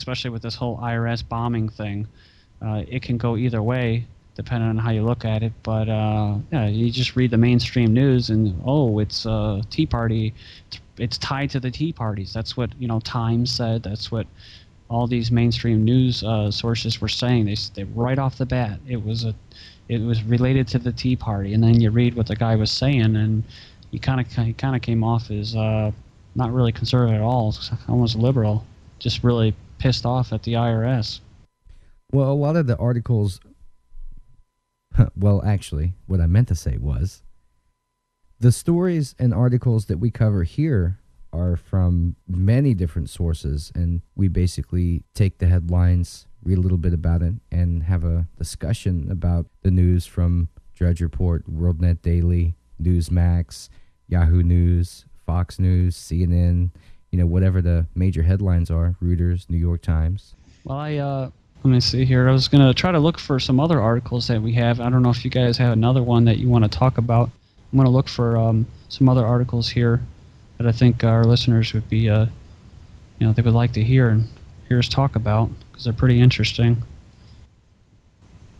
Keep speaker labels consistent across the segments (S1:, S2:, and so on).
S1: especially with this whole IRS bombing thing. It can go either way depending on how you look at it. But yeah, you just read the mainstream news and it's Tea Party. It's tied to the Tea Parties. That's what Times said. That's what all these mainstream news sources were saying. They right off the bat it was related to the Tea Party. And then you read what the guy was saying, and he kind of came off as not really conservative at all, almost liberal, just really pissed off at the IRS.
S2: Well, a lot of the articles, well, actually, what I meant to say was the stories and articles that we cover here are from many different sources, and we basically take the headlines, read a little bit about it, and have a discussion about the news from Drudge Report, WorldNet Daily, Newsmax, Yahoo News, Fox News, CNN, whatever the major headlines are, Reuters, New York Times.
S1: Well, let me see here. I was going to try to look for some other articles that we have. I don't know if you guys have another one that you want to talk about. I'm going to look for some other articles here that I think our listeners would be, they would like to hear us talk about, because they're pretty interesting.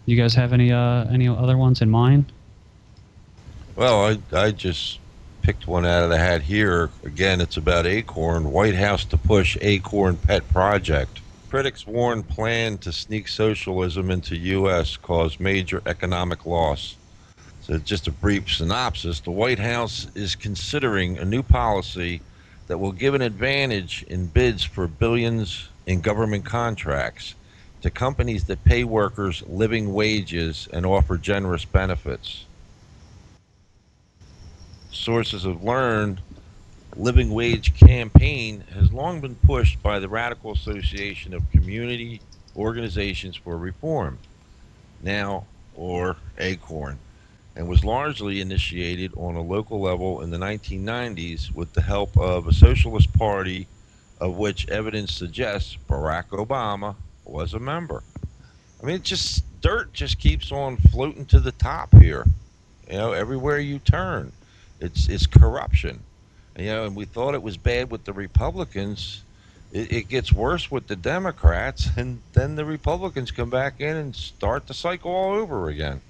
S1: You guys have any other ones in mind?
S3: Well, I just picked one out of the hat here. Again, it's about ACORN. White House to push ACORN pet project. Critics warn plan to sneak socialism into U.S. cause major economic loss. So just a brief synopsis, the White House is considering a new policy that will give an advantage in bids for billions in government contracts to companies that pay workers living wages and offer generous benefits. Sources have learned living wage campaign has long been pushed by the Radical Association of Community Organizations for Reform, now or ACORN, and was largely initiated on a local level in the 1990s with the help of a socialist party of which evidence suggests Barack Obama was a member. I mean, dirt just keeps on floating to the top here. Everywhere you turn, it's corruption. And we thought it was bad with the Republicans. It gets worse with the Democrats, and then the Republicans come back in and start the cycle all over again.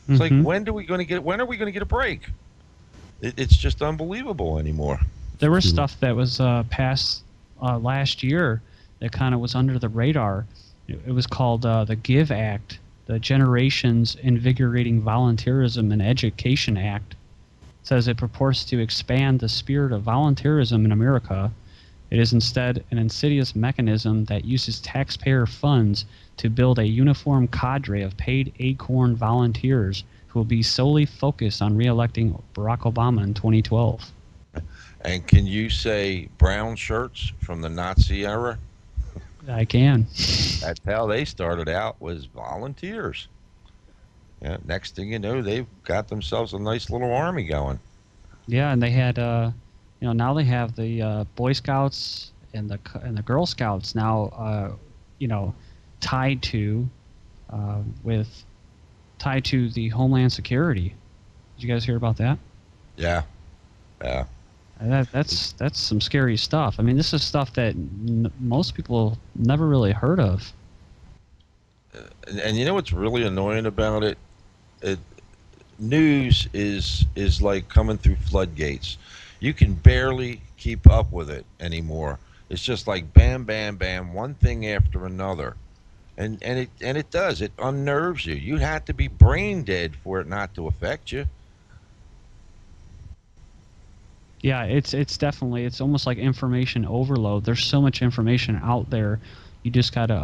S3: It's like, when are we going to get a break? It's just unbelievable anymore.
S1: There was stuff that was passed last year that kind of was under the radar. It was called the GIVE Act, the Generations Invigorating Volunteerism and Education Act. It says it purports to expand the spirit of volunteerism in America. It is instead an insidious mechanism that uses taxpayer funds to build a uniform cadre of paid ACORN volunteers who will be solely focused on re-electing Barack Obama in 2012.
S3: And can you say brown shirts from the Nazi era?
S1: I can.
S3: That's how they started out, was volunteers. Yeah, next thing you know, they've got themselves a nice little army going.
S1: Yeah, and they had, now they have the Boy Scouts and the Girl Scouts now, tied to the Homeland Security. Did you guys hear about that?
S3: Yeah.
S1: That's some scary stuff. I mean, this is stuff that most people never really heard of.
S3: And you know what's really annoying about it? News is like coming through floodgates. You can barely keep up with it anymore. It's just like bam, bam, bam, one thing after another, and it does. It unnerves you. You have to be brain dead for it not to affect you.
S1: Yeah, it's definitely, it's almost like information overload. There's so much information out there. You just gotta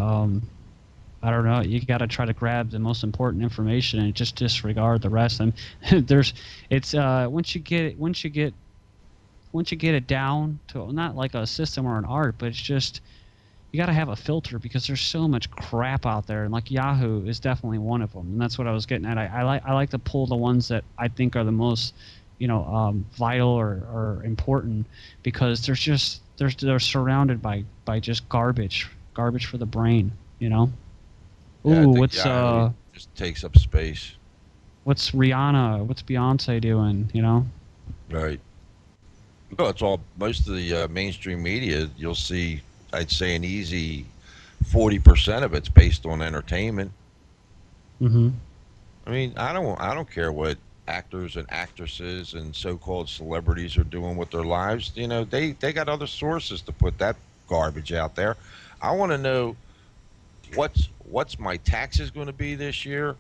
S1: I don't know. You got to try to grab the most important information and just disregard the rest. And once you get it down to not like a system or an art, but it's just you got to have a filter because there's so much crap out there. And like Yahoo is definitely one of them. And that's what I was getting at. I like to pull the ones that I think are the most vital or important, because they're surrounded by just garbage for the brain.
S3: Yeah,
S1: Ooh, what's
S3: just takes up space.
S1: What's Rihanna? What's Beyonce doing?
S3: Right. Well, it's all most of the mainstream media. You'll see, I'd say, an easy 40% of it's based on entertainment.
S1: Mm-hmm.
S3: I mean, I don't care what actors and actresses and so-called celebrities are doing with their lives. You know, they got other sources to put that garbage out there. I want to know what's my taxes going to be this year?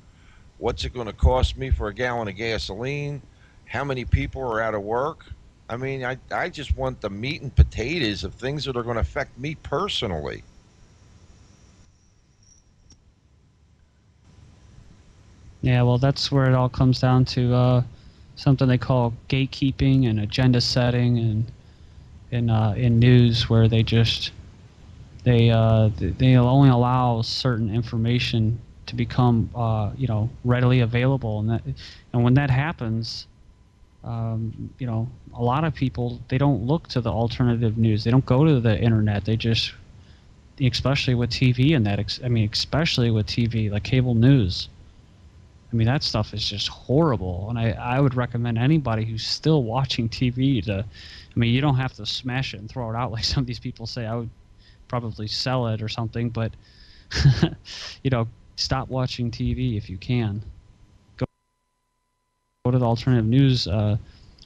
S3: What's it going to cost me for a gallon of gasoline? How many people are out of work? I mean, I just want the meat and potatoes of things that are going to affect me personally.
S1: Yeah, well, that's where it all comes down to something they call gatekeeping and agenda setting, and in news where they only allow certain information to become readily available, and when that happens, a lot of people, they don't look to the alternative news. They don't go to the internet. They just, especially with TV and that, especially with TV, like cable news. I mean, that stuff is just horrible, and I would recommend anybody who's still watching TV to, I mean, you don't have to smash it and throw it out like some of these people say. I would probably sell it or something, but stop watching TV if you can. Go to the alternative news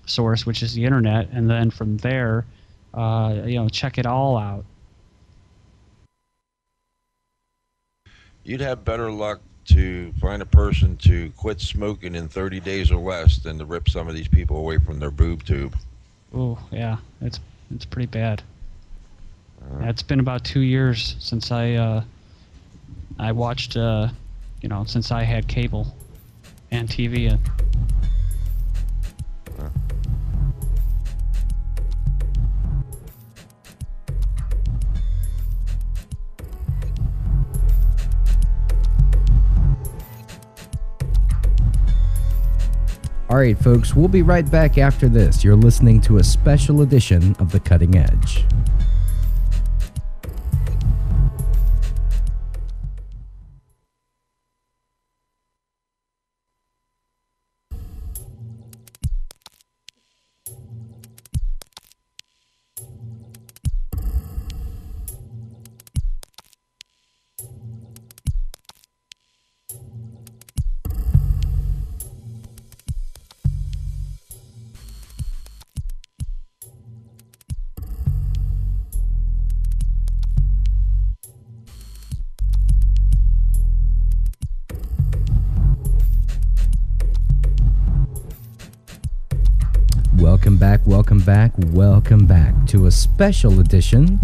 S1: source, which is the internet, and then from there, check it all out.
S3: You'd have better luck to find a person to quit smoking in 30 days or less than to rip some of these people away from their boob tube.
S1: Oh yeah, it's pretty bad. Yeah, it's been about 2 years since I watched since I had cable and TV.
S2: All right, folks, we'll be right back after this. You're listening to a special edition of The Cutting Edge. Welcome back to a special edition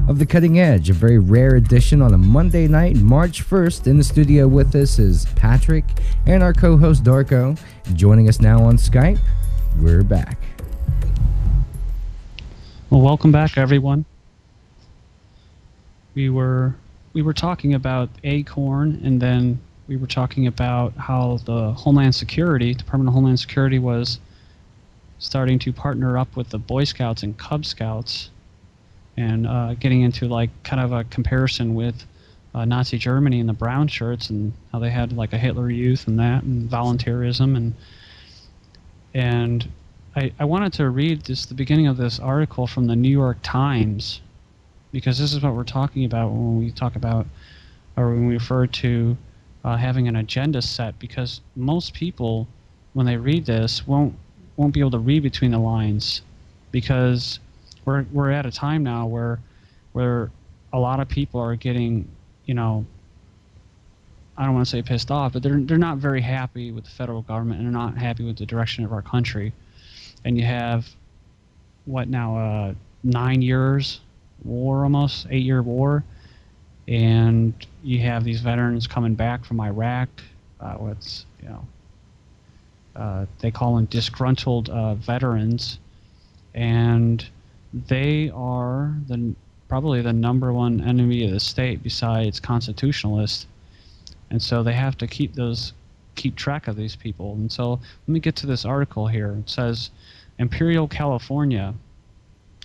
S2: of The Cutting Edge, a very rare edition on a Monday night, March 1st. In the studio with us is Patrick and our co-host Darko. Joining us now on Skype, we're back.
S1: Well, welcome back, everyone. We were talking about ACORN, and then we were talking about how the Department of Homeland Security was starting to partner up with the Boy Scouts and Cub Scouts, and getting into like kind of a comparison with Nazi Germany and the brown shirts, and how they had like a Hitler Youth and that, and volunteerism, and I wanted to read the beginning of this article from the New York Times, because this is what we're talking about when we talk about, or when we refer to having an agenda set, because most people, when they read this, won't be able to read between the lines, because we're at a time now where a lot of people are getting, I don't want to say pissed off, but they're not very happy with the federal government, and they're not happy with the direction of our country. And you have 9 years war, almost 8-year war, and you have these veterans coming back from Iraq. They call them disgruntled veterans, and they are probably the number one enemy of the state besides constitutionalists, and so they have to keep track of these people. And so let me get to this article here. It says, Imperial California.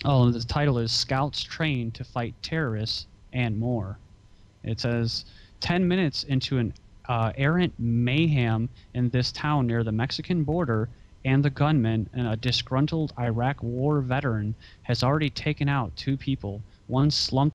S1: Oh, the title is Scouts Trained to Fight Terrorists and More. It says 10 minutes into an errant mayhem in this town near the Mexican border, and the gunman, and a disgruntled Iraq war veteran, has already taken out 2 people. One slumped